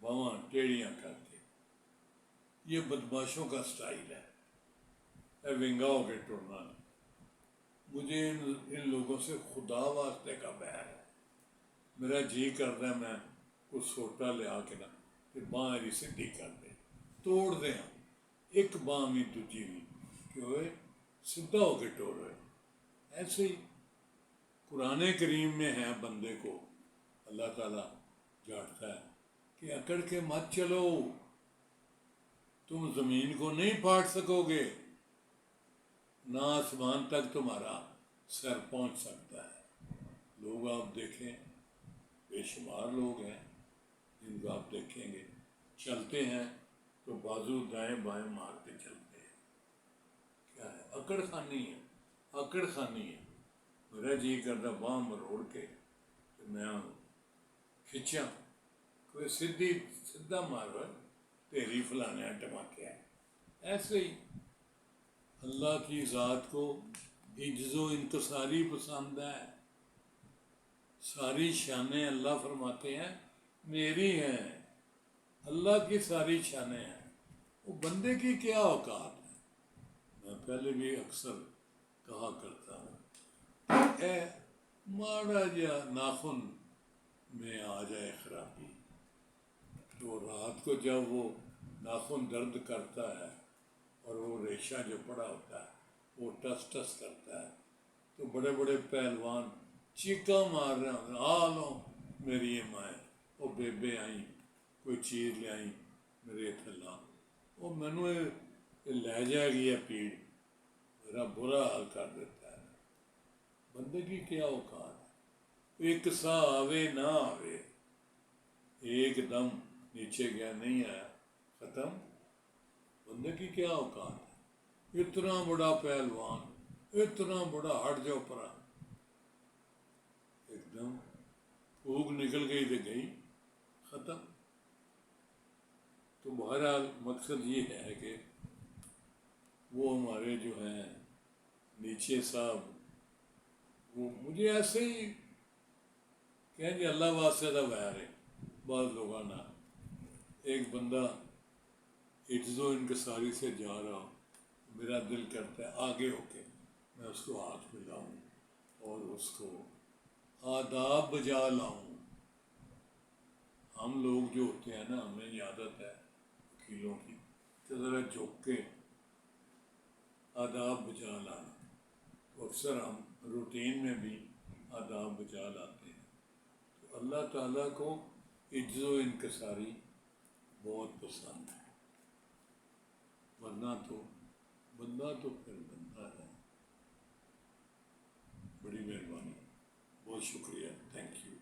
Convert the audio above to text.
बाواں टेढ़ियाँ करके। ये बदमाशों का स्टाइल है, विंगा होके टुरना। मुझे इन लोगों से खुदा वास्ते का बैर है। मेरा जी करता है मैं कुछ सोटा ले आके ना ते बांह मेरी सीधी कर दे, तोड़ दें एक बांह भी दूजी भी कि होए सीधा होके टोरे। ऐसे ही कुरान करीम में है, बंदे को अल्लाह ताला जानता है कि अकड़ के मत चलो, तुम जमीन को नहीं फाड़ सकोगे, ना आसमान तक तुम्हारा सर पहुंच सकता है। लोग आप देखें, बेशुमार लोग हैं जिनको आप देखेंगे चलते हैं तो बाजू दाएं बाएं मार के चलते हैं। क्या है? अकड़ खानी है, अकड़ खानी है। मेरा जी करता बांह मरोड़ के तो मैं खिंचा, कोई सीधी सीधा मारो तेरी फलाने टमाके है। ऐसे ही अल्लाह की ज़ात को इज्जो इंतसारी पसंद है। सारी शानें अल्लाह फरमाते हैं मेरी हैं, अल्लाह की सारी शानें हैं, वो बंदे की क्या औकात है। मैं पहले भी अक्सर कहा करता हूँ, ए माड़ा जा नाखून में आ जाए खराबी, तो रात को जब वो नाखून दर्द करता है और वो रेशा जो पड़ा होता है वो टस टस करता है, तो बड़े बड़े पहलवान चीका मार रहे होंगे, आ लो मेरी ये माए, वो बेबे आई कोई चीज़ ले आई मेरे इत्थे ला, वो मैनू लै जाएगी है पीड़, मेरा बुरा हाल कर देता है। बंदे की क्या औकात है, एक सा आवे ना आवे, एकदम नीचे गया नहीं आया खत्म। बंदे की क्या औकात है, इतना बड़ा पहलवान, इतना बड़ा, हट जाओ परा, एकदम फूक निकल गई तो गई, खत्म। तो बहरहाल मकसद ये है कि वो हमारे जो हैं नीचे साहब, वो मुझे ऐसे ही कहें कि अल्लाह वास्ते का वैर है। बाद लोग ना एक बंदा इज्जो इनकसारी से जा रहा हो, मेरा दिल करता है आगे होके मैं उसको हाथ मिलाऊं और उसको आदाब बजा लाऊं। हम लोग जो होते हैं ना, हमें ये आदत है वकीलों की कि ज़रा झुक के आदाब बजा लाना, तो अक्सर हम रूटीन में भी आदाब बजा लाते हैं। तो अल्लाह ताला को इज्जो इनकसारी बहुत पसंद है, वरना तो बंदा तो फिर बंदा है। बड़ी मेहरबानी, बहुत शुक्रिया, थैंक यू।